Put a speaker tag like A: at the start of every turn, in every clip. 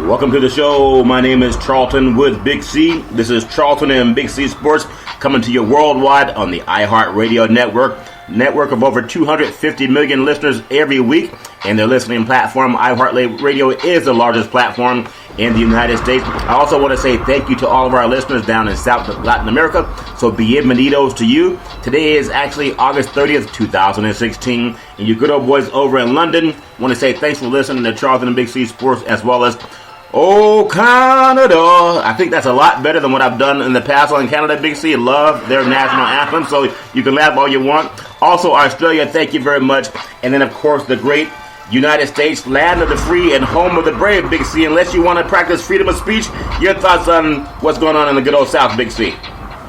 A: Welcome to the show. My name is Charlton with Big C. This is Charlton and Big C Sports coming to you worldwide on the iHeartRadio network of over 250 million listeners every week. And their listening platform, iHeartRadio, is the largest platform in the United States. I also want to say thank you to all of our listeners down in South Latin America. So bienvenidos to you. Today is actually August 30th, 2016. And you good old boys over in London, want to say thanks for listening to Charlton and Big C Sports, as well as Canada. I think that's a lot better than what I've done in the past on Canada. Big C love their national anthem, so you can laugh all you want. Also, Australia, thank you very much. And then, of course, the great United States, land of the free and home of the brave, Big C. Unless you want to practice freedom of speech, your thoughts on what's going on in the good old South, Big C?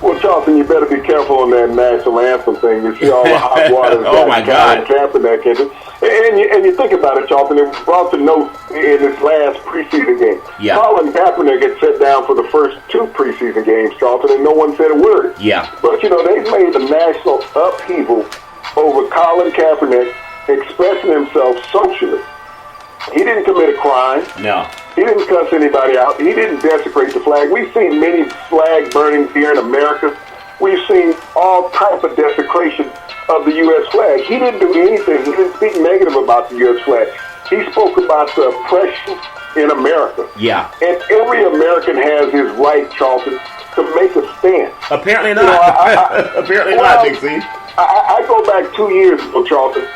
B: Well, Charlton, you better be careful on that national anthem thing. You see all the hot water.
A: Oh, my God.
B: And you think about it, Charlton, it was brought to note in this last preseason game.
A: Yeah.
B: Colin Kaepernick had sat down for the first two preseason games, Charlton, and no one said a word.
A: Yeah.
B: But, they've made the national upheaval over Colin Kaepernick expressing himself socially. He didn't commit a crime.
A: No.
B: He didn't cuss anybody out. He didn't desecrate the flag. We've seen many flag burnings here in America. We've seen all type of desecration of the U.S. flag. He didn't do anything. He didn't speak negative about the U.S. flag. He spoke about the oppression in America.
A: Yeah.
B: And every American has his right, Charlton, to make a stand.
A: Apparently not. Apparently not, Big C.
B: I go back 2 years ago, Charlton.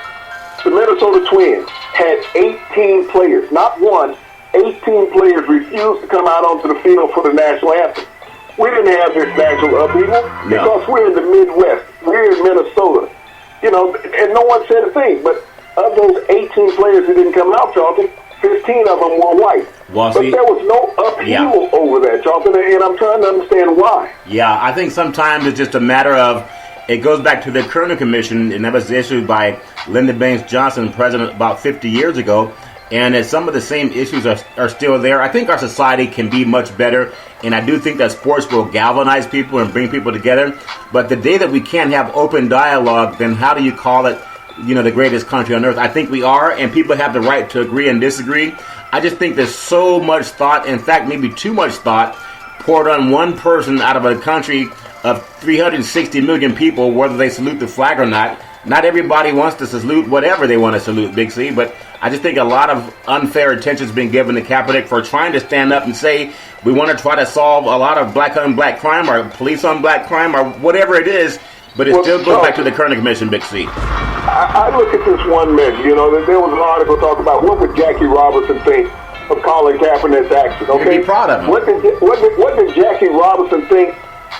B: The Minnesota Twins had 18 players, not one, 18 players refused to come out onto the field for the national anthem. We didn't have this national upheaval because we're in the Midwest. We're in Minnesota. And no one said a thing. But of those 18 players that didn't come out, Charlton, 15 of them were white. But there was no upheaval over that, Charlton, and I'm trying to understand why.
A: Yeah, I think sometimes it's just a matter of, it goes back to the Kerner Commission, and that was issued by Lyndon Baines Johnson, president, about 50 years ago. And as some of the same issues are still there, I think our society can be much better. And I do think that sports will galvanize people and bring people together. But the day that we can't have open dialogue, then how do you call it, the greatest country on earth? I think we are, and people have the right to agree and disagree. I just think there's so much thought, in fact, maybe too much thought, poured on one person out of a country of 360 million people, whether they salute the flag or not. Not everybody wants to salute whatever they want to salute, Big C, but I just think a lot of unfair attention has been given to Kaepernick for trying to stand up and say we want to try to solve a lot of black on black crime or police on black crime or whatever it is, but it still goes back to the Kerner Commission, Big C.
B: I look at this one minute, there was an article talking about what would Jackie Robinson think of Colin Kaepernick's action, okay?
A: He'd be proud of him.
B: What did Jackie Robinson think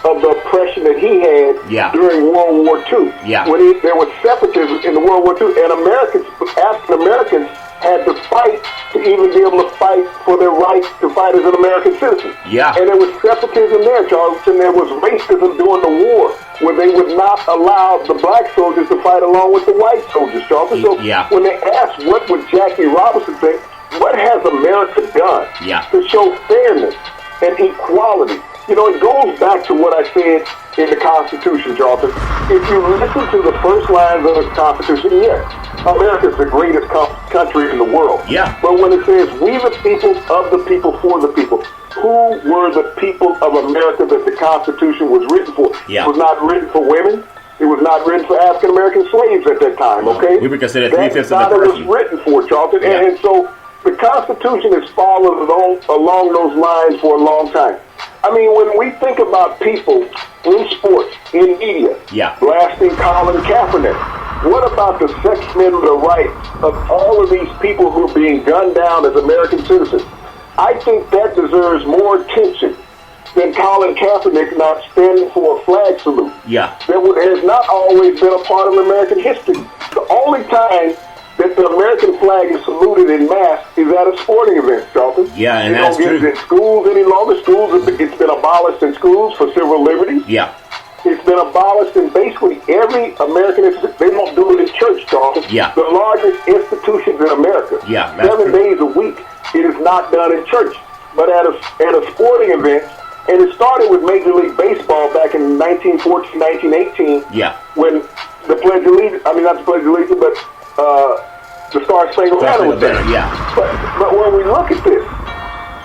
B: of the oppression that he had during World War II?
A: Yeah.
B: When there was separatism in the World War II, and African Americans had to fight to even be able to fight for their right to fight as an American citizen.
A: Yeah.
B: And there was separatism there, Charlton. There was racism during the war, where they would not allow the black soldiers to fight along with the white soldiers, Charlton. So when they asked what would Jackie Robinson think, what has America done to show fairness and equality? It goes back to what I said in the Constitution, Charlton. If you listen to the first lines of the Constitution, yes, America is the greatest country in the world.
A: Yeah.
B: But when it says, we the people, of the people, for the people, who were the people of America that the Constitution was written for?
A: Yeah.
B: It was not written for women. It was not written for African-American slaves at that time, okay?
A: We were considered 3/5 of the
B: That's not what
A: person.
B: it was written for, Charlton.
A: Yeah.
B: And so the Constitution has followed along those lines for a long time. I mean, when we think about people in sports, in media, blasting Colin Kaepernick, what about the Second Amendment rights of all of these people who are being gunned down as American citizens? I think that deserves more attention than Colin Kaepernick not standing for a flag salute.
A: Yeah.
B: That has not always been a part of American history. The only time that the American flag is saluted in mass is at a sporting event, Charlton.
A: Yeah, and
B: they
A: that's
B: don't get
A: true.
B: it in schools any longer. It's been abolished in schools for civil liberties.
A: Yeah.
B: It's been abolished in basically every American institution. They don't do it in church, Charlton.
A: Yeah.
B: The largest institutions in America.
A: Yeah, that's
B: 7
A: true.
B: days a week. It is not done in church. But at a sporting event, and it started with Major League Baseball back in 1914, 1918.
A: Yeah.
B: When the Pledge of Allegiance, not the Pledge of Allegiance, but the Star Spangled Banner was there.
A: Yeah.
B: But when we look at this,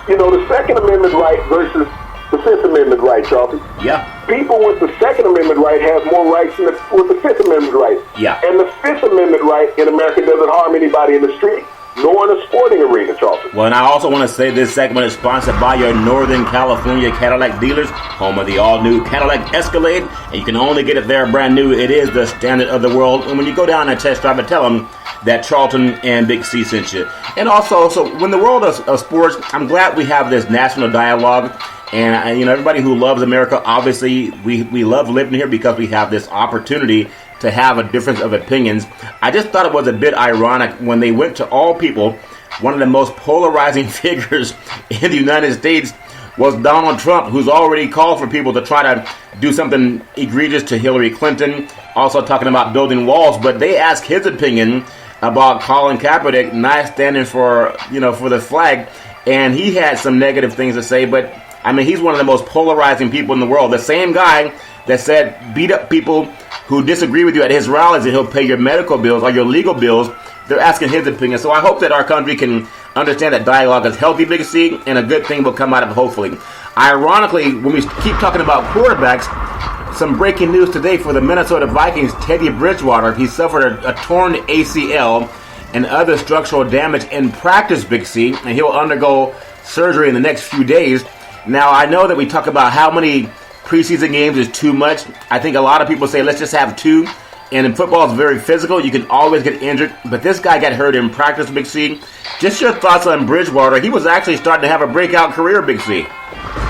B: You know, the Second Amendment right versus the Fifth Amendment right, Charlton.
A: Yeah.
B: People with the Second Amendment right have more rights than with the Fifth Amendment right.
A: Yeah.
B: And the Fifth Amendment right in America doesn't harm anybody in the street, nor in a sporting arena, Charlton.
A: Well, and I also want to say this segment is sponsored by your Northern California Cadillac dealers, home of the all-new Cadillac Escalade, and you can only get it there brand new. It is the standard of the world. And when you go down and test drive it, tell them that Charlton and Big C sent you. And also, so when the world of sports, I'm glad we have this national dialogue. And, you know, everybody who loves America, obviously, we love living here because we have this opportunity to have a difference of opinions. I just thought it was a bit ironic when they went to all people. One of the most polarizing figures in the United States was Donald Trump, who's already called for people to try to do something egregious to Hillary Clinton, also talking about building walls. But they asked his opinion about Colin Kaepernick not standing for, you know, for the flag. And he had some negative things to say, but I mean, he's one of the most polarizing people in the world. The same guy that said beat up people who disagree with you at his rallies and he'll pay your medical bills or your legal bills. They're asking his opinion. So I hope that our country can understand that dialogue is healthy, Big C, and a good thing will come out of it, hopefully. Ironically, when we keep talking about quarterbacks, some breaking news today for the Minnesota Vikings, Teddy Bridgewater. He suffered a torn ACL and other structural damage in practice, Big C, and he'll undergo surgery in the next few days. Now, I know that we talk about how many preseason games is too much. I think a lot of people say, let's just have 2. And in football, it's very physical. You can always get injured. But this guy got hurt in practice, Big C. Just your thoughts on Bridgewater. He was actually starting to have a breakout career, Big C.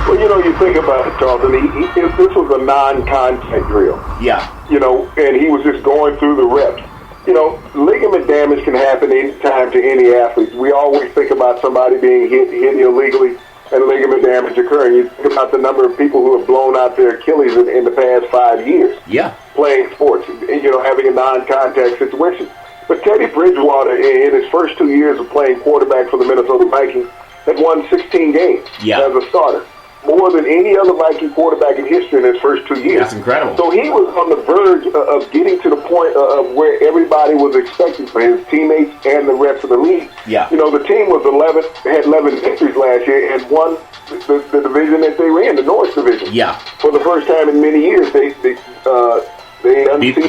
B: Well, you know, you think about it, Charlton. This was a non-contact drill.
A: Yeah.
B: You know, and he was just going through the reps. You know, ligament damage can happen anytime to any athlete. We always think about somebody being hit illegally and ligament damage occurring. You think about the number of people who have blown out their Achilles in the past 5 years.
A: Yeah.
B: Playing sports, you know, having a non-contact situation. But Teddy Bridgewater, in his first 2 years of playing quarterback for the Minnesota Vikings, had won 16 games as a starter. More than any other Viking quarterback in history in his first 2 years.
A: That's incredible.
B: So he was on the verge of getting to the point of where everybody was expecting for his teammates and the rest of the league.
A: Yeah.
B: You know, the team was had 11 victories last year and won the division that they were in, the North Division.
A: Yeah.
B: For the first time in many years, they unseated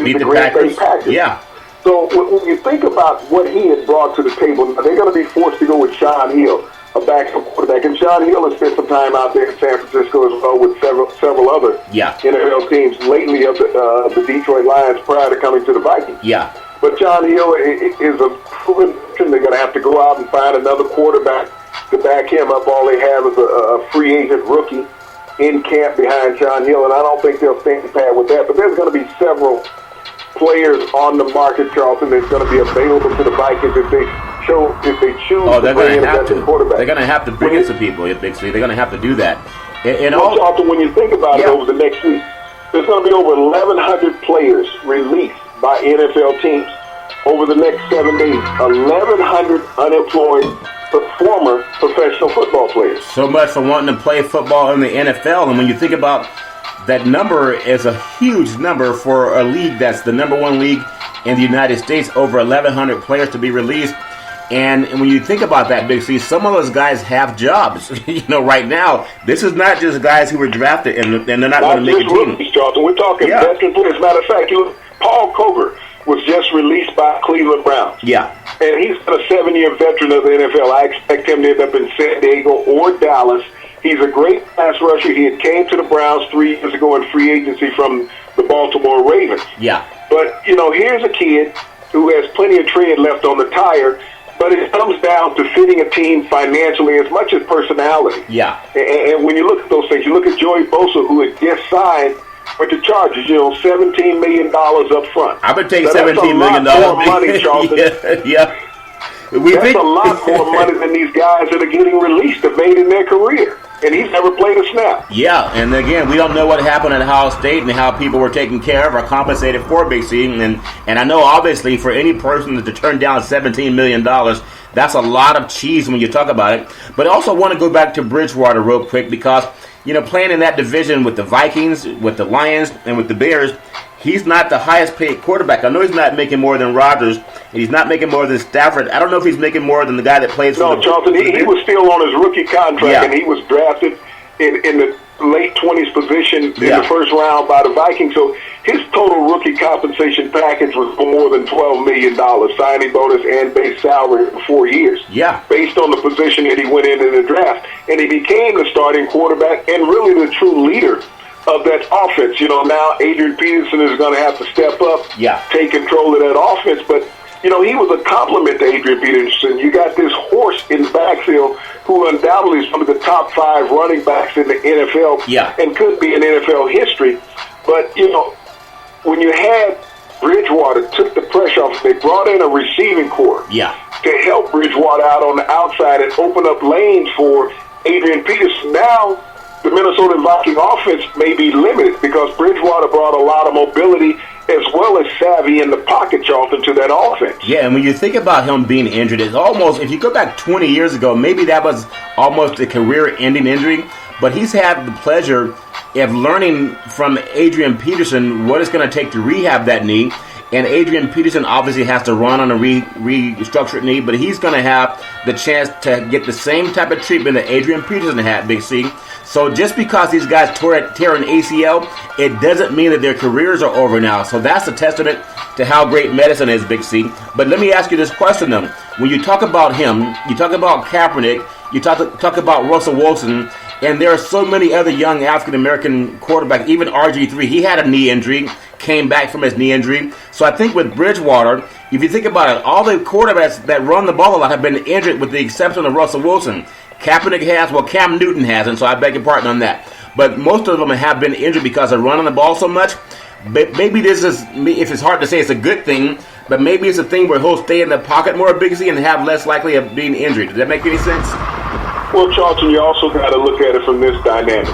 A: beat
B: the
A: the
B: Green Bay
A: Packers.
B: Packers.
A: Yeah.
B: So when you think about what he had brought to the table, they're going to be forced to go with Sean Hill, a backup quarterback. And Sean Hill has spent some time out there in San Francisco as well with several other NFL teams, lately of the Detroit Lions prior to coming to the Vikings.
A: Yeah.
B: But Sean Hill is a proven veteran. They're going to have to go out and find another quarterback to back him up. All they have is a free agent rookie in camp behind Sean Hill, and I don't think they'll stand pat with that. But there's going to be several players on the market, Charlton, that's going to be available to the Vikings if they choose to bring in a veteran quarterback.
A: They're going to have to bring in some people, Big C. They're going to have to do that.
B: Charlton, when you think about it over the next week, there's going to be over 1,100 players released by NFL teams over the next 7 days. 1,100 unemployed former professional football players.
A: So much for wanting to play football in the NFL. And when you think about that number, is a huge number for a league that's the number 1 league in the United States, over 1,100 players to be released. And when you think about that, Big C, some of those guys have jobs. You know, right now, this is not just guys who were drafted and they're not going to make a team.
B: Rookies, Charlton. We're talking veteran players. As a matter of fact, Paul Koger was just released by Cleveland Browns.
A: Yeah.
B: And he's been a 7-year veteran of the NFL. I expect him to end up in San Diego or Dallas. He's a great pass rusher. He had came to the Browns 3 years ago in free agency from the Baltimore Ravens.
A: Yeah.
B: But, you know, here's a kid who has plenty of tread left on the tire, but it comes down to fitting a team financially as much as personality.
A: Yeah.
B: And when you look at those things, you look at Joey Bosa, who had just signed with the Chargers, you know, $17 million up front.
A: I would take $17 million.
B: That's a lot more money, Charlton.
A: Yeah.
B: That's a lot more money than these guys that are getting released have made in their career. And he's never played a snap.
A: Yeah, and again, we don't know what happened at Ohio State and how people were taken care of or compensated for, Big C. And I know, obviously, for any person to turn down $17 million, that's a lot of cheese when you talk about it. But I also want to go back to Bridgewater real quick because, you know, playing in that division with the Vikings, with the Lions, and with the Bears, he's not the highest paid quarterback. I know he's not making more than Rodgers, and he's not making more than Stafford. I don't know if he's making more than the guy that plays for
B: No, Charlton, he was still on his rookie contract, and he was drafted in the late 20s position in the first round by the Vikings. So his total rookie compensation package was for more than $12 million, signing bonus and base salary for 4 years.
A: Yeah.
B: Based on the position that he went in the draft. And he became the starting quarterback and really the true leader of that offense. You know, now Adrian Peterson is going to have to step up, take control of that offense. But, you know, he was a compliment to Adrian Peterson. You got this horse in the backfield who undoubtedly is one of the top 5 running backs in the NFL and could be in NFL history. But, you know, when you had Bridgewater took the pressure off, they brought in a receiving corps to help Bridgewater out on the outside and open up lanes for Adrian Peterson. Now, the Minnesota Viking offense may be limited because Bridgewater brought a lot of mobility as well as savvy in the pocket, Charlton, to that offense.
A: Yeah, and when you think about him being injured, it's almost, if you go back 20 years ago, maybe that was almost a career-ending injury, but he's had the pleasure of learning from Adrian Peterson what it's going to take to rehab that knee. And Adrian Peterson obviously has to run on a restructured knee, but he's going to have the chance to get the same type of treatment that Adrian Peterson had, Big C. So just because these guys tear an ACL, it doesn't mean that their careers are over now. So that's a testament to how great medicine is, Big C. But let me ask you this question, though. When you talk about him, you talk about Kaepernick, you talk about Russell Wilson, and there are so many other young African-American quarterbacks, even RG3. He had a knee injury, came back from his knee injury. So I think with Bridgewater, if you think about it, all the quarterbacks that run the ball a lot have been injured with the exception of Russell Wilson. Kaepernick has, well, Cam Newton hasn't, so I beg your pardon on that. But most of them have been injured because they're running the ball so much. But maybe this is, if it's hard to say it's a good thing, but maybe it's a thing where he'll stay in the pocket more, Big C, and have less likely of being injured. Does that make any sense?
B: Well, Charlton, you also got to look at it from this dynamic.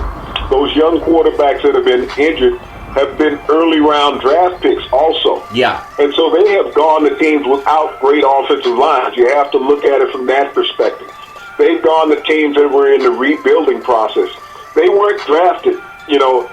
B: Those young quarterbacks that have been injured have been early round draft picks also.
A: Yeah.
B: And so they have gone to teams without great offensive lines. You have to look at it from that perspective. They've gone to teams that were in the rebuilding process. They weren't drafted, you know,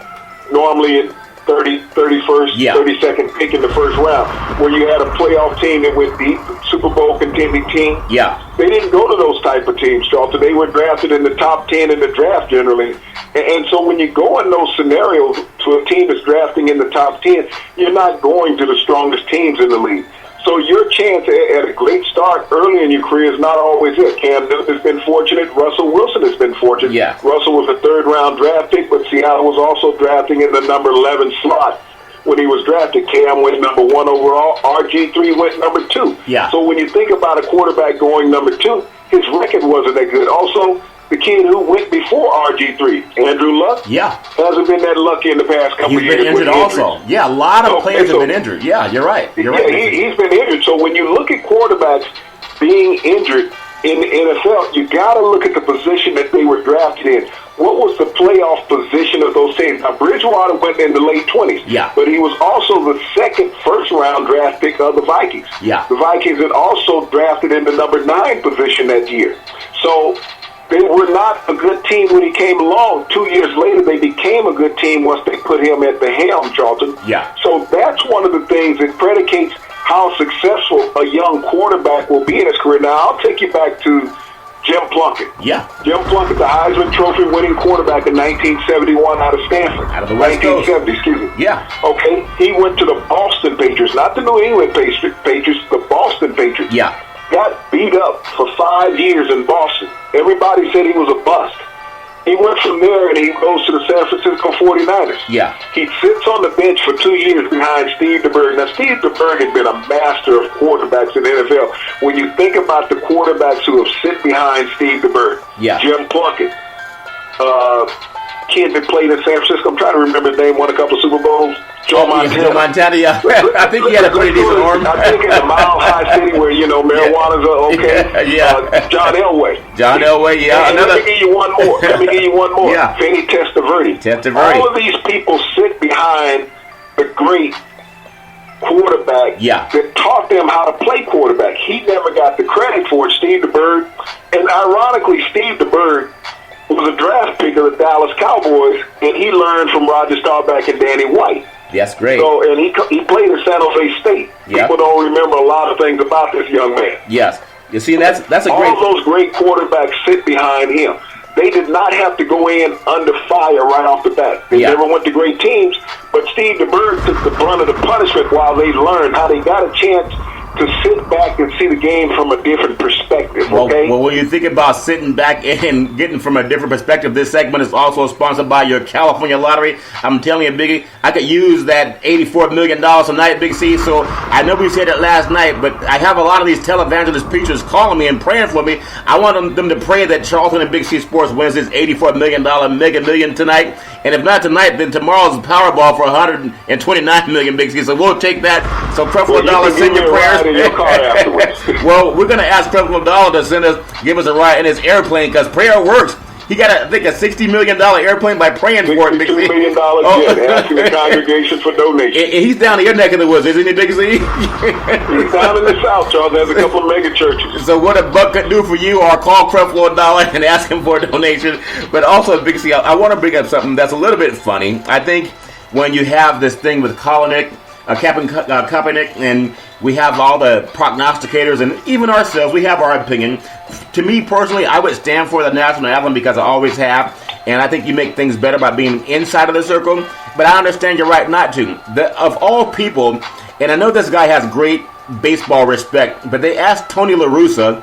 B: normally in 31st, 32nd pick in the first round, where you had a playoff team that went deep, Super Bowl contending team.
A: Yeah.
B: They didn't go to those type of teams, Charlton. They were drafted in the top 10 in the draft generally. And so when you go in those scenarios to a team that's drafting in the top 10, you're not going to the strongest teams in the league. So your chance at a great start early in your career is not always it. Cam Newton has been fortunate. Russell Wilson has been fortunate.
A: Yeah.
B: Russell was a third-round draft pick, but Seattle was also drafting in the number 11 slot. When he was drafted, Cam went number 1 overall. RG3 went number 2.
A: Yeah.
B: So when you think about a quarterback going number 2, his record wasn't that good. Also, the kid who went before RG3, Andrew Luck, hasn't been that lucky in the past couple of years.
A: He's been injured also. Yeah, a lot of players have been injured. Yeah, you're right. You're right.
B: He's been injured. So when you look at quarterbacks being injured in the NFL, you got to look at the position that they were drafted in. What was the playoff position of those teams? Now, Bridgewater went in the late 20s, but he was also the second first-round draft pick of the Vikings.
A: Yeah.
B: The Vikings had also drafted in the number 9 position that year. So they were not a good team when he came along. 2 years later, they became a good team once they put him at the helm, Charlton.
A: Yeah.
B: So that's one of the things that predicates how successful a young quarterback will be in his career. Now, I'll take you back to Jim Plunkett.
A: Yeah.
B: Jim Plunkett, the Heisman Trophy winning quarterback in 1971 out of Stanford.
A: Out of the West Coast.
B: 1970, excuse me.
A: Yeah.
B: Okay. He went to the Boston Patriots, not the New England Patriots, the Boston Patriots.
A: Yeah.
B: Got beat up for 5 years in Boston. Everybody said he was a bust. He went from there and he goes to the San Francisco 49ers.
A: Yeah.
B: He sits on the bench for 2 years behind Steve DeBerg. Now, Steve DeBerg had been a master of quarterbacks in the NFL. When you think about the quarterbacks who have sit behind Steve DeBerg, Jim Plunkett, kid that played in San Francisco, I'm trying to remember his name, won a couple of Super Bowls. Joe Montana.
A: Joe Montana, yeah. I think he had a pretty decent arm.
B: I think in a mile-high city where, you know, marijuana's okay.
A: Yeah.
B: John Elway.
A: John Elway, yeah.
B: And let me give you one more.
A: Yeah.
B: Vinny Testaverde. All of these people sit behind the great quarterback that taught them how to play quarterback. He never got the credit for it, Steve DeBerg. And ironically, Steve DeBerg was a draft pick of the Dallas Cowboys, and he learned from Roger Staubach and Danny White.
A: That's great.
B: So, and he played at San Jose State.
A: Yep.
B: People don't remember a lot of things about this young man.
A: Yes. You see, that's a
B: all
A: great.
B: All those great quarterbacks sit behind him. They did not have to go in under fire right off the bat. They never went to great teams, but Steve DeBerg took the brunt of the punishment while they learned how they got a chance to sit back and see the game from a different perspective, okay?
A: Well, when you think about sitting back and getting from a different perspective, this segment is also sponsored by your California Lottery. I'm telling you, Biggie, I could use that $84 million tonight, Big C. So I know we said it last night, but I have a lot of these televangelist preachers calling me and praying for me. I want them to pray that Charlton and Big C Sports wins this $84 million Mega Million tonight. And if not tonight, then tomorrow's Powerball for $129 million, Big C. So we'll take that. So Creflo Dollar, send your prayers. Well, we're going to ask Creflo Dollar to give us a ride in his airplane because prayer works. He got, I think, a $60 million airplane by praying for it, Big C.
B: $62 million jet, asking the congregation for donations.
A: And he's down in your neck of the woods, isn't he, Big C?
B: He's down in the South, Charles. There's a couple of mega churches.
A: So what a buck could do for you, or call Creflo Dollar and ask him for a donation. But also, Big C, I want to bring up something that's a little bit funny. I think when you have this thing with Kaepernick, and we have all the prognosticators and even ourselves, we have our opinion. To me personally, I would stand for the national anthem because I always have, and I think you make things better by being inside of the circle, but I understand you're right not to. Of all people, and I know this guy has great baseball respect, but they asked Tony La Russa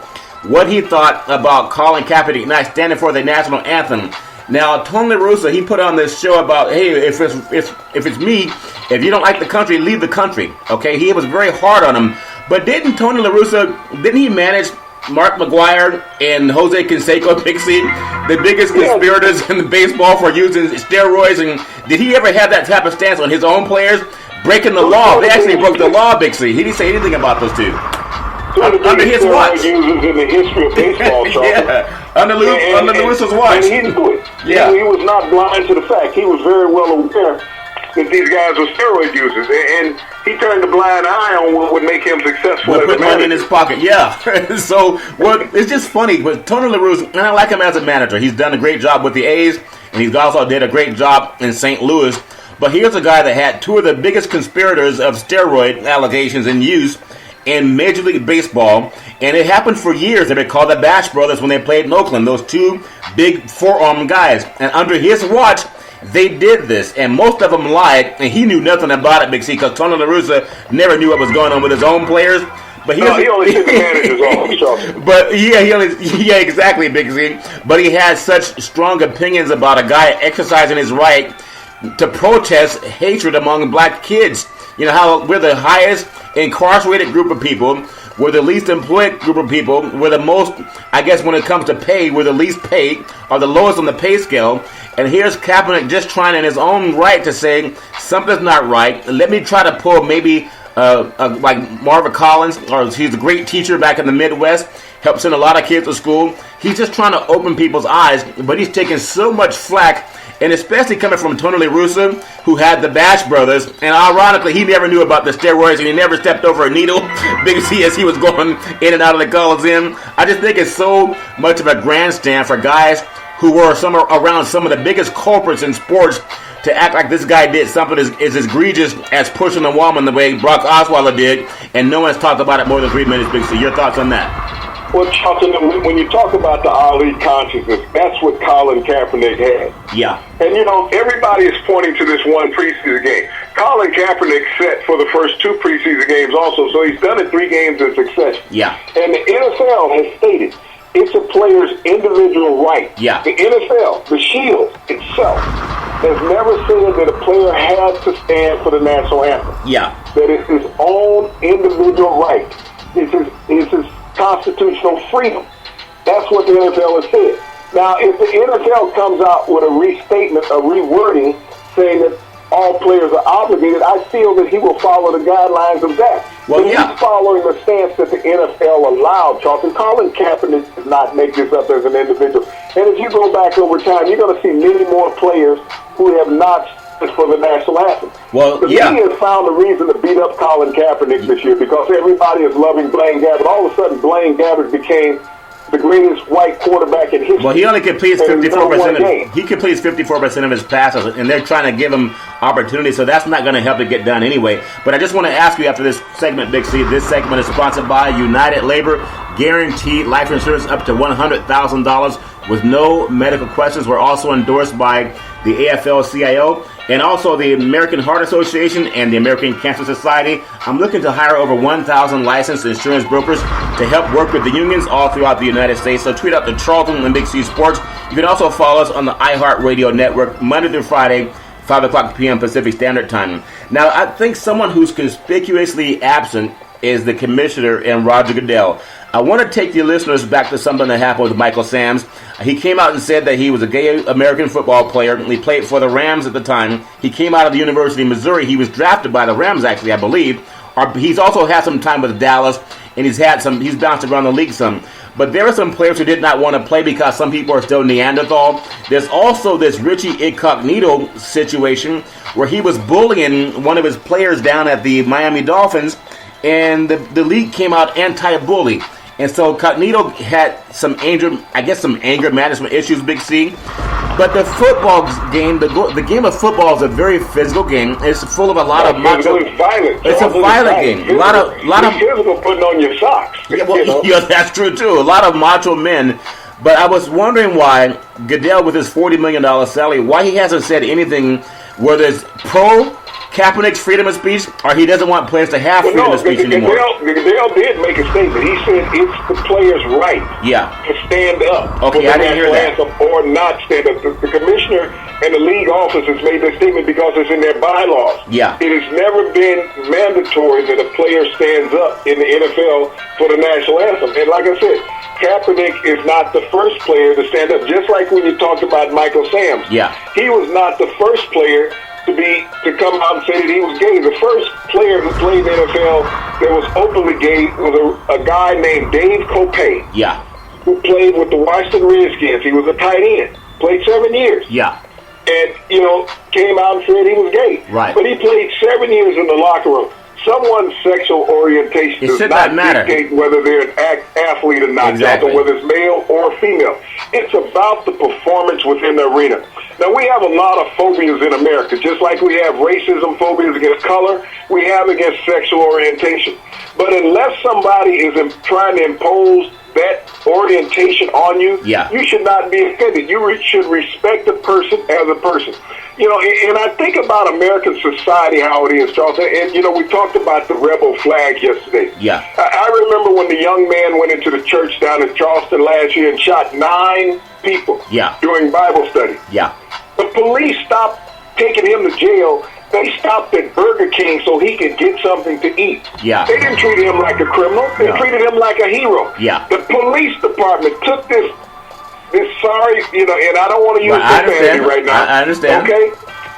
A: what he thought about Colin Kaepernick not standing for the national anthem. Now, Tony La Russa, he put on this show about, hey, if it's me, if you don't like the country, leave the country. Okay, he was very hard on him. But didn't Tony La Russa, didn't he manage Mark McGwire and Jose Canseco, Big C, the biggest conspirators in the baseball for using steroids? And did he ever have that type of stance on his own players? Breaking the law. They actually broke the law, Big C. He didn't say anything about those two. Under his watch.
B: Users in the history of baseball, Charles.
A: Under Lewis's watch.
B: And he knew it.
A: Yeah.
B: He was not blind to the fact. He was very well aware that these guys were steroid users. And he turned a blind eye on what would make him successful.
A: Put money in his pocket, yeah. So, it's just funny. But Tony La Russa, and I like him as a manager. He's done a great job with the A's, and he's also did a great job in St. Louis. But here's a guy that had two of the biggest conspirators of steroid allegations in use in Major League Baseball, and it happened for years. They were called the Bash Brothers when they played in Oakland, those two big four-armed guys. And under his watch, they did this, and most of them lied, and he knew nothing about it, Big C, because Tony La Russa never knew what was going on with his own players. But he
B: only took the managers off.
A: But yeah, exactly, Big C. But he had such strong opinions about a guy exercising his right to protest hatred among black kids. You know how we're the highest incarcerated group of people, we're the least employed group of people, we're the most, I guess when it comes to pay, we're the least paid, or the lowest on the pay scale. And here's Kaepernick just trying in his own right to say something's not right. Let me try to pull maybe like Marvin Collins, or he's a great teacher back in the Midwest, helps send a lot of kids to school. He's just trying to open people's eyes, but he's taking so much flack, and especially coming from Tony La Russa, who had the Bash Brothers, and ironically, he never knew about the steroids, and he never stepped over a needle, Big C, as he was going in and out of the Coliseum. I just think it's so much of a grandstand for guys who were around some of the biggest culprits in sports to act like this guy did something as egregious as pushing a woman the way Brock Osweiler did, and no one's talked about it more than 3 minutes, Big C. Your thoughts on that?
B: Well, Charlton, when you talk about the Ali consciousness, that's what Colin Kaepernick had.
A: Yeah.
B: And, everybody is pointing to this one preseason game. Colin Kaepernick set for the first two preseason games also, so he's done it 3 games in succession. Yeah. And the NFL has stated it's a player's individual right.
A: Yeah.
B: The NFL, the Shield itself, has never said that a player has to stand for the national anthem.
A: Yeah.
B: That it's his own individual right. It's his constitutional freedom. That's what the NFL has said. Now, if the NFL comes out with a restatement, a rewording, saying that all players are obligated, I feel that he will follow the guidelines of that.
A: Well,
B: He's following the stance that the NFL allowed, Charlton. Colin Kaepernick did not make this up as an individual. And if you go back over time, you're going to see many more players who have not stood for the national anthem.
A: Well,
B: the media has found a reason to beat up Colin Kaepernick this year because everybody is loving Blaine Gabbert. All of a sudden, Blaine Gabbert became the greatest white quarterback in history.
A: Well, he only completes 54%.
B: He
A: completes 54% of his passes, and they're trying to give him opportunity, so that's not going to help it get done anyway. But I just want to ask you after this segment, Big C, this segment is sponsored by United Labor, guaranteed life insurance up to $100,000 with no medical questions. We're also endorsed by the AFL-CIO and also the American Heart Association and the American Cancer Society. I'm looking to hire over 1,000 licensed insurance brokers to help work with the unions all throughout the United States. So tweet out to Charlton Big C Sports. You can also follow us on the iHeartRadio network Monday through Friday, 5 o'clock p.m. Pacific Standard Time. Now, I think someone who's conspicuously absent is the commissioner and Roger Goodell. I want to take the listeners back to something that happened with Michael Samms. He came out and said that he was a gay American football player. He played for the Rams at the time. He came out of the University of Missouri. He was drafted by the Rams, actually, I believe. He's also had some time with Dallas, and he's bounced around the league some. But there are some players who did not want to play because some people are still Neanderthal. There's also this Richie Incognito situation where he was bullying one of his players down at the Miami Dolphins, and the league came out anti-bully. And so Cognito had some anger management issues, Big C. But the football game, the game of football is a very physical game. It's full of a lot of macho.
B: It's violent.
A: It's a violent game. A lot of
B: physical putting on your socks.
A: Yeah, well, yeah, that's true too. A lot of macho men. But I was wondering why Goodell, with his $40 million salary, why he hasn't said anything whether it's pro Kaepernick's freedom of speech, or he doesn't want players to have freedom of speech anymore.
B: Goodell did make a statement. He said it's the player's right to stand up for the national anthem or not stand up. The commissioner and the league officers made that statement because it's in their bylaws.
A: Yeah.
B: It has never been mandatory that a player stands up in the NFL for the national anthem. And like I said, Kaepernick is not the first player to stand up, just like when you talked about Michael Samms.
A: Yeah.
B: He was not the first player to come out and say that he was gay. The first player who played in the NFL that was openly gay was a guy named Dave Kopay.
A: Yeah.
B: Who played with the Washington Redskins. He was a tight end. Played 7 years.
A: Yeah.
B: And, came out and said he was gay.
A: Right.
B: But he played 7 years in the locker room. Someone's sexual orientation does not dictate whether they're an athlete or not,
A: exactly.
B: whether it's male or female. It's about the performance within the arena. Now, we have a lot of phobias in America. Just like we have racism phobias against color, we have against sexual orientation. But unless somebody is trying to impose that orientation on you, you should not be offended. You should respect the person as a person. And I think about American society, how it is, Charlton. And, we talked about the rebel flag yesterday.
A: Yeah.
B: I remember when the young man went into the church down in Charleston last year and shot 9 people during Bible study.
A: Yeah.
B: The police stopped taking him to jail. They stopped at Burger King so he could get something to eat.
A: Yeah.
B: They didn't treat him like a criminal. They treated him like a hero.
A: Yeah.
B: The police department took this sorry, and I don't want to use profanity right now.
A: I understand.
B: Okay?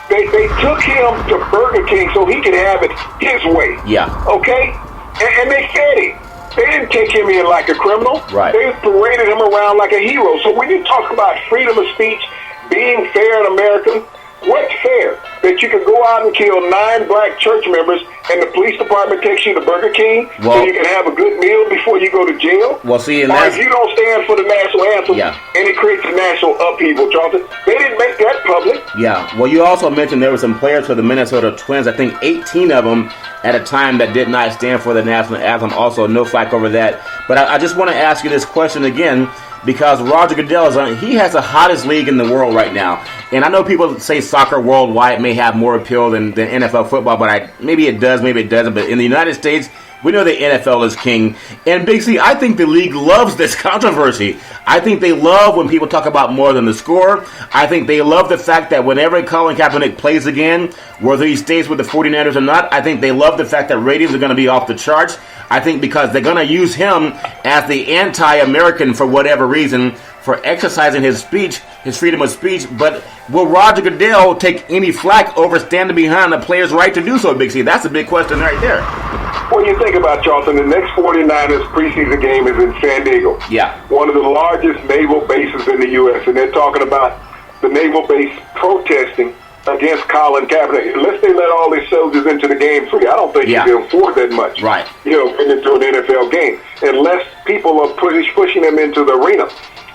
B: They took him to Burger King so he could have it his way.
A: Yeah.
B: Okay? And they fed him. They didn't take him in like a criminal.
A: Right.
B: They paraded him around like a hero. So when you talk about freedom of speech, being fair in America, what's fair? That you can go out and kill 9 black church members and the police department takes you to Burger King so you can have a good meal before you go to jail?
A: Well, see,
B: or if you don't stand for the national anthem and it creates a national upheaval, Charlton, they didn't make that public.
A: Yeah. Well, you also mentioned there were some players for the Minnesota Twins, I think 18 of them at a time, that did not stand for the national anthem. Also, no flack over that. But I just want to ask you this question again, because Roger Goodell he has the hottest league in the world right now. And I know people say soccer worldwide may have more appeal than NFL football, but maybe it does, maybe it doesn't. But in the United States, we know the NFL is king. And Big C, I think the league loves this controversy. I think they love when people talk about more than the score. I think they love the fact that whenever Colin Kaepernick plays again, whether he stays with the 49ers or not, I think they love the fact that ratings are going to be off the charts. I think because they're going to use him as the anti-American for whatever reason for exercising his speech, his freedom of speech. But will Roger Goodell take any flack over standing behind the player's right to do so, Big C? That's a big question right there.
B: When you think about Charlton, the next 49ers preseason game is in San Diego.
A: Yeah.
B: One of the largest naval bases in the U.S. And they're talking about the naval base protesting against Colin Kaepernick. Unless they let all these soldiers into the game free, I don't think you can afford that much.
A: Right.
B: Into an NFL game, unless people are pushing them into the arena.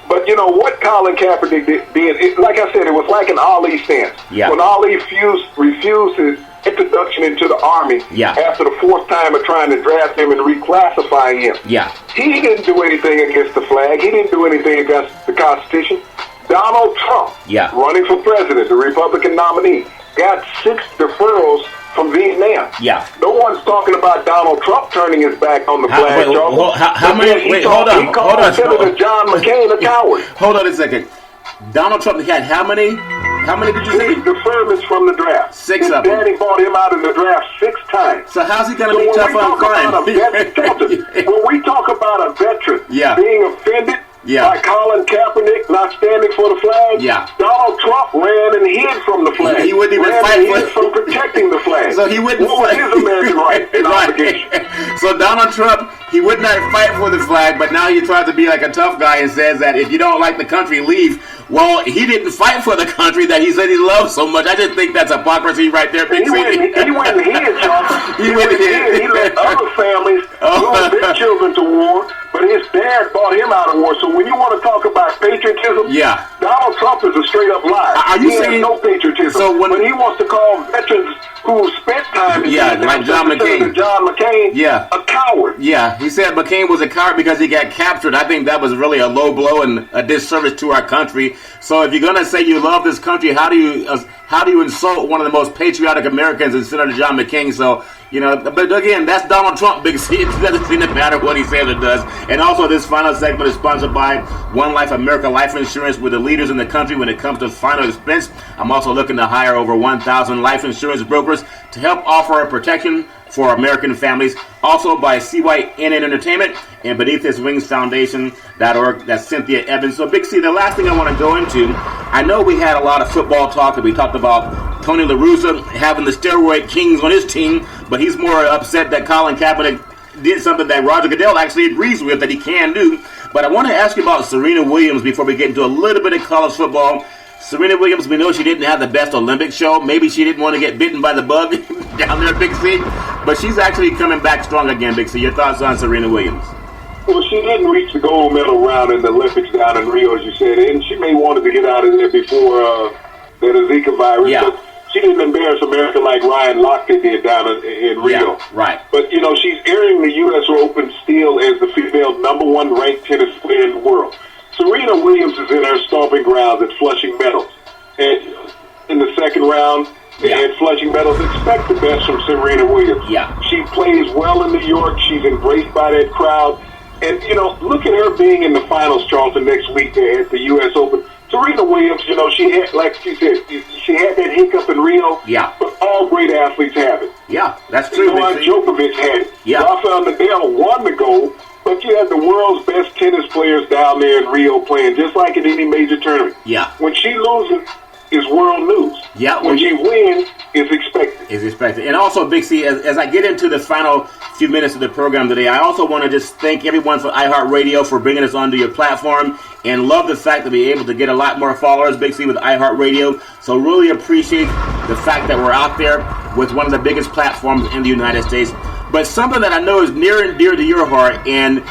B: But what Colin Kaepernick did, like I said, it was like an Ali stance.
A: Yeah.
B: When Ali refused his introduction into the Army after the fourth time of trying to draft him and reclassifying him.
A: Yeah.
B: He didn't do anything against the flag. He didn't do anything against the Constitution. Donald Trump, running for president, the Republican nominee, got 6 deferrals from Vietnam.
A: Yeah.
B: No one's talking about Donald Trump turning his back on the flag.
A: How many? Wait, hold on.
B: He called Senator John McCain a coward.
A: Hold on a second. Donald Trump had how many? How many did you say?
B: 6 deferments from the draft.
A: 6
B: His
A: of them.
B: daddy bought him out of the draft 6 times.
A: So how's he going to be tough on crime?
B: When we talk about a veteran being offended by Colin Kaepernick not standing for the flag, Donald Trump ran and hid from the flag.
A: He wouldn't even fight
B: from protecting the flag.
A: So he wouldn't
B: What was his American right and obligation?
A: So Donald Trump, he would not fight for the flag, but now he tries to be like a tough guy and says that if you don't like the country, leave. Well, he didn't fight for the country that he said he loved so much. I just think that's hypocrisy right there, Big C.
B: He went and hid, Charlton. He went and hid. He let other families lose their children to war, but his dad bought him out of war. So when you want to talk about patriotism, Donald Trump is a straight-up liar.
A: Are you saying
B: no patriotism?
A: So when
B: he wants to call veterans who spent time in
A: like John McCain,
B: a coward.
A: Yeah, he said McCain was a coward because he got captured. I think that was really a low blow and a disservice to our country. So if you're gonna say you love this country, how do you insult one of the most patriotic Americans in Senator John McCain? So but again, that's Donald Trump, Big C. It doesn't seem to matter what he says or does. And also, this final segment is sponsored by One Life America Life Insurance. With the leaders in the country when it comes to final expense. I'm also looking to hire over 1,000 life insurance brokers to help offer protection for American families. Also by CYNN Entertainment and Beneath His Wings Foundation.org. That's Cynthia Evans. So, Big C, the last thing I want to go into, I know we had a lot of football talk, and we talked about Tony La Russa having the steroid kings on his team, but he's more upset that Colin Kaepernick did something that Roger Goodell actually agrees with that he can do. But I want to ask you about Serena Williams before we get into a little bit of college football. Serena Williams, we know she didn't have the best Olympic show. Maybe she didn't want to get bitten by the bug down there, Big C. But she's actually coming back strong again, Big C. Your thoughts on Serena Williams?
B: Well, she didn't reach the gold medal round in the Olympics down in Rio, as you said, and she may wanted to get out of there before the Zika virus.
A: Yeah.
B: But she didn't embarrass America like Ryan Lochte did down in Rio.
A: Yeah, right.
B: But, she's entering the U.S. Open still as the female #1 ranked tennis player in the world. Serena Williams is in her stomping grounds at Flushing Meadows. And in the second round at Flushing Meadows, expect the best from Serena Williams.
A: Yeah.
B: She plays well in New York. She's embraced by that crowd. And, look at her being in the finals, Charlton, next week at the U.S. Open. Serena Williams, she had, like you said, she had that hiccup in Rio.
A: Yeah.
B: But all great athletes have it.
A: Yeah, that's true.
B: Djokovic had it.
A: Yeah.
B: Rafael Nadal won the gold. But you have the world's best tennis players down there in Rio playing, just like in any major tournament.
A: Yeah.
B: When she loses, it's world news.
A: Yeah.
B: When she wins, it's expected.
A: And also, Big C, as I get into the final few minutes of the program today, I also want to just thank everyone for iHeartRadio for bringing us onto your platform, and love the fact that we're able to get a lot more followers, Big C, with iHeartRadio. So really appreciate the fact that we're out there with one of the biggest platforms in the United States. But something that I know is near and dear to your heart, and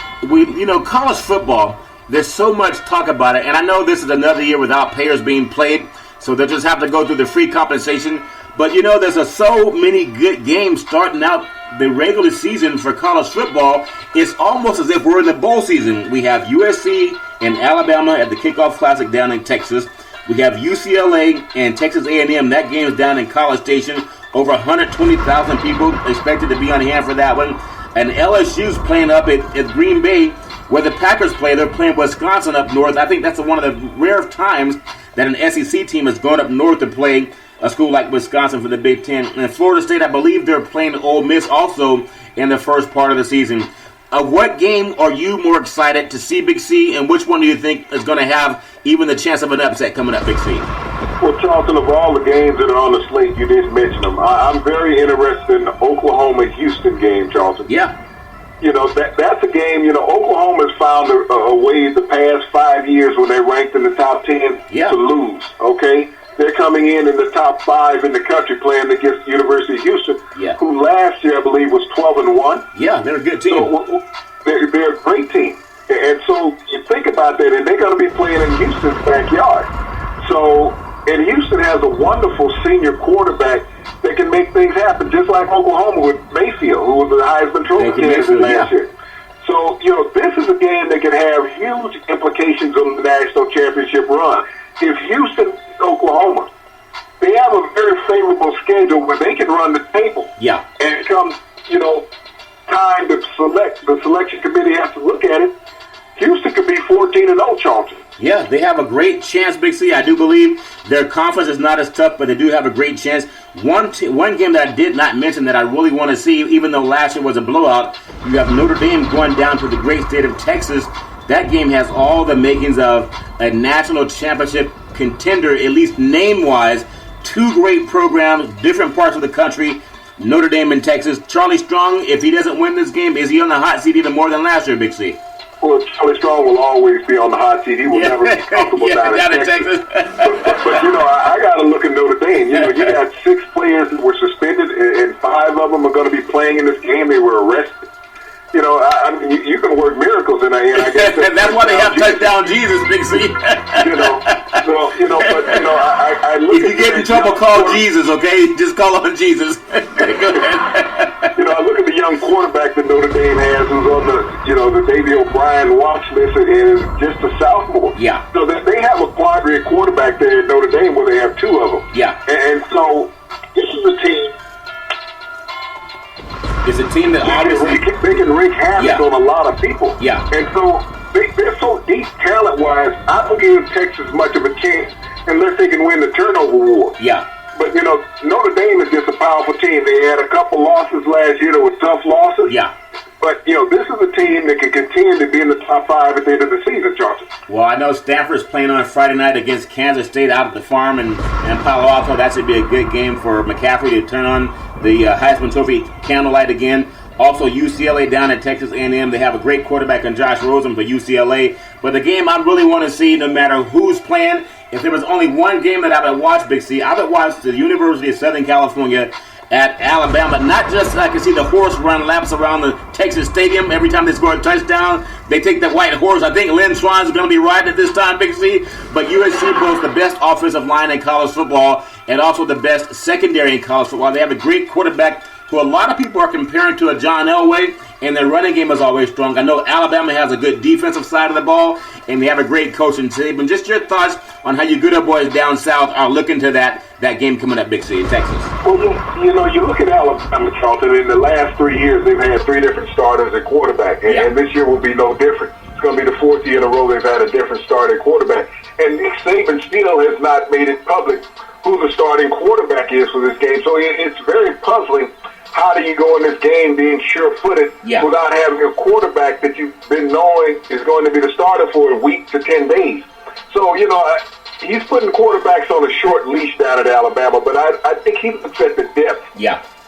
A: college football, there's so much talk about it, and I know this is another year without players being played, so they'll just have to go through the free compensation. But there's so many good games starting out the regular season for college football. It's almost as if we're in the bowl season. We have USC and Alabama at the Kickoff Classic down in Texas. We have UCLA and Texas A&M. That game is down in College Station. Over 120,000 people expected to be on hand for that one. And LSU's playing up at Green Bay, where the Packers play. They're playing Wisconsin up north. I think that's one of the rare times that an SEC team has gone up north to play a school like Wisconsin for the Big Ten. And Florida State, I believe they're playing Ole Miss also in the first part of the season. What game are you more excited to see, Big C, and which one do you think is going to have even the chance of an upset coming up, Big C?
B: Well, Charlton, of all the games that are on the slate, you didn't mention them. I'm very interested in the Oklahoma-Houston game, Charlton.
A: Yeah.
B: That's a game, Oklahoma's found a way the past 5 years when they ranked in the top 10 to lose, okay? they're coming in the top 5 in the country playing against the University of Houston, who last year, I believe, was 12-1.
A: Yeah, they're a good team.
B: So they're a great team. And so you think about that, and they're going to be playing in Houston's backyard. So, and Houston has a wonderful senior quarterback that can make things happen, just like Oklahoma with Mayfield, who was the Heisman Trophy candidate last year. So, this is a game that can have huge implications on the national championship run. If Houston, Oklahoma, they have a very favorable schedule where they can run the table.
A: Yeah.
B: And it comes, time to select, the selection committee has to look at it. Houston could be 14-0, Charlton.
A: Yeah, they have a great chance, Big C. I do believe their conference is not as tough, but they do have a great chance. One game that I did not mention that I really want to see, even though last year was a blowout, you have Notre Dame going down to the great state of Texas. That game has all the makings of a national championship contender, at least name-wise. Two great programs, different parts of the country, Notre Dame and Texas. Charlie Strong, if he doesn't win this game, is he on the hot seat even more than last year, Big C?
B: Well, Charlie Strong will always be on the hot seat. He will never be comfortable down in Texas. But I got to look at Notre Dame. You got 6 players that were suspended, and 5 of them are going to be playing in this game. They were arrested. You can work miracles in there. I guess
A: that's why they have touchdown Jesus, Big C.
B: I look
A: if you get in trouble, call Jesus, okay? Just call on Jesus. Go ahead.
B: I look at the young quarterback that Notre Dame has, who's on the Davey O'Brien watch list, and is just a sophomore.
A: Yeah.
B: So that they have a quadrille quarterback there at Notre Dame, where they have 2 of them.
A: Yeah.
B: And so this is a team.
A: It's a team that obviously
B: they can wreak havoc on a lot of people.
A: Yeah.
B: And so they're so deep talent-wise, I don't give Texas much of a chance unless they can win the turnover war.
A: Yeah.
B: But, Notre Dame is just a powerful team. They had a couple losses last year that were tough losses.
A: Yeah.
B: But, this is a team that can continue to be in the top 5 at the end of the season, Charlton.
A: Well, I know Stanford's playing on Friday night against Kansas State out at the farm in Palo Alto. That should be a good game for McCaffrey to turn on the Heisman Trophy candlelight again. Also, UCLA down at Texas A&M. They have a great quarterback in Josh Rosen for UCLA. But the game I really want to see, no matter who's playing, if there was only one game that I would watch, Big C, I would watch the University of Southern California at Alabama. Not just so I can see the horse run laps around the Texas Stadium every time they score a touchdown. They take that white horse. I think Lynn Swan's going to be riding it this time, Big C. But USC boasts the best offensive line in college football and also the best secondary in college football. They have a great quarterback who a lot of people are comparing to a John Elway, and their running game is always strong. I know Alabama has a good defensive side of the ball, and they have a great coach in Saban. Just your thoughts on how you good old boys down south are looking to that game coming up, Big C, in Texas.
B: Well, you look at Alabama, Charlton. In the last 3 years, they've had 3 different starters at quarterback, and this year will be no different. It's going to be the 4th year in a row they've had a different starter at quarterback. And Nick Saban still has not made it public who the starting quarterback is for this game. So it's very puzzling. How do you go in this game being sure-footed without having a quarterback that you've been knowing is going to be the starter for a week to 10 days? So, he's putting quarterbacks on a short leash down at Alabama, but I think he looks at the depth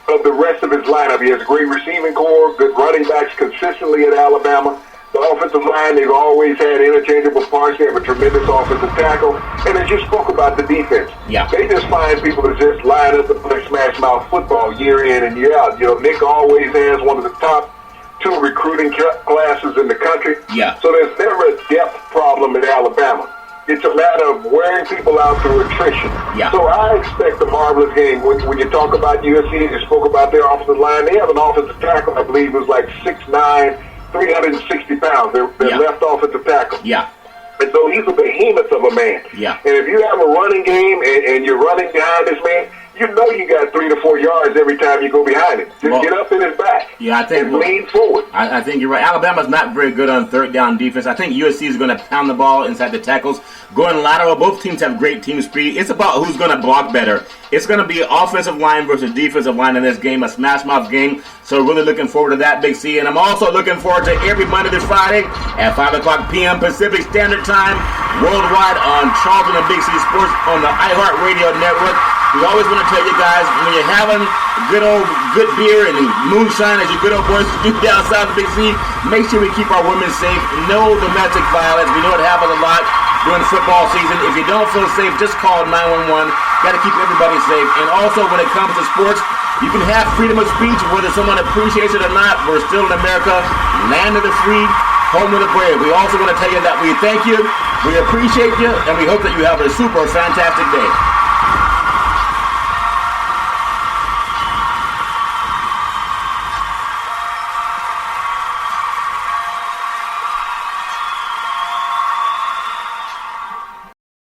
B: of the rest of his lineup. He has a great receiving core, good running backs consistently at Alabama. The offensive line, they've always had interchangeable parts. They have a tremendous offensive tackle. And as you spoke about the defense, they just find people to just line up and play smash-mouth football year in and year out. Nick always has one of the top 2 recruiting classes in the country. So there's never a depth problem in Alabama. It's a matter of wearing people out through attrition. So I expect a marvelous game. When you talk about USC, you spoke about their offensive line. They have an offensive tackle, I believe, was like 6'9", 360 pounds. Their left offensive tackle. And so he's a behemoth of a man. And if you have a running game and you're running behind this man, you know you got 3 to 4 yards every time you go behind him. Just get up in his back and lean forward.
A: I think you're right. Alabama's not very good on third down defense. I think USC is going to pound the ball inside the tackles. Going lateral, both teams have great team speed. It's about who's going to block better. It's going to be offensive line versus defensive line in this game, a smash-mouth game. So really looking forward to that, Big C. And I'm also looking forward to every Monday to Friday at 5 o'clock p.m. Pacific Standard Time, worldwide on Charlton and Big C Sports on the iHeartRadio Network. We always want to tell you guys, when you're having good beer and moonshine, as you good old boys do down south of Big C, make sure we keep our women safe. No domestic violence. We know it happens a lot during football season. If you don't feel safe, just call 911. got to keep everybody safe. And also, when it comes to sports, you can have freedom of speech, whether someone appreciates it or not. We're still in America, land of the free, home of the brave. We also want to tell you that we thank you, we appreciate you, and we hope that you have a super fantastic day.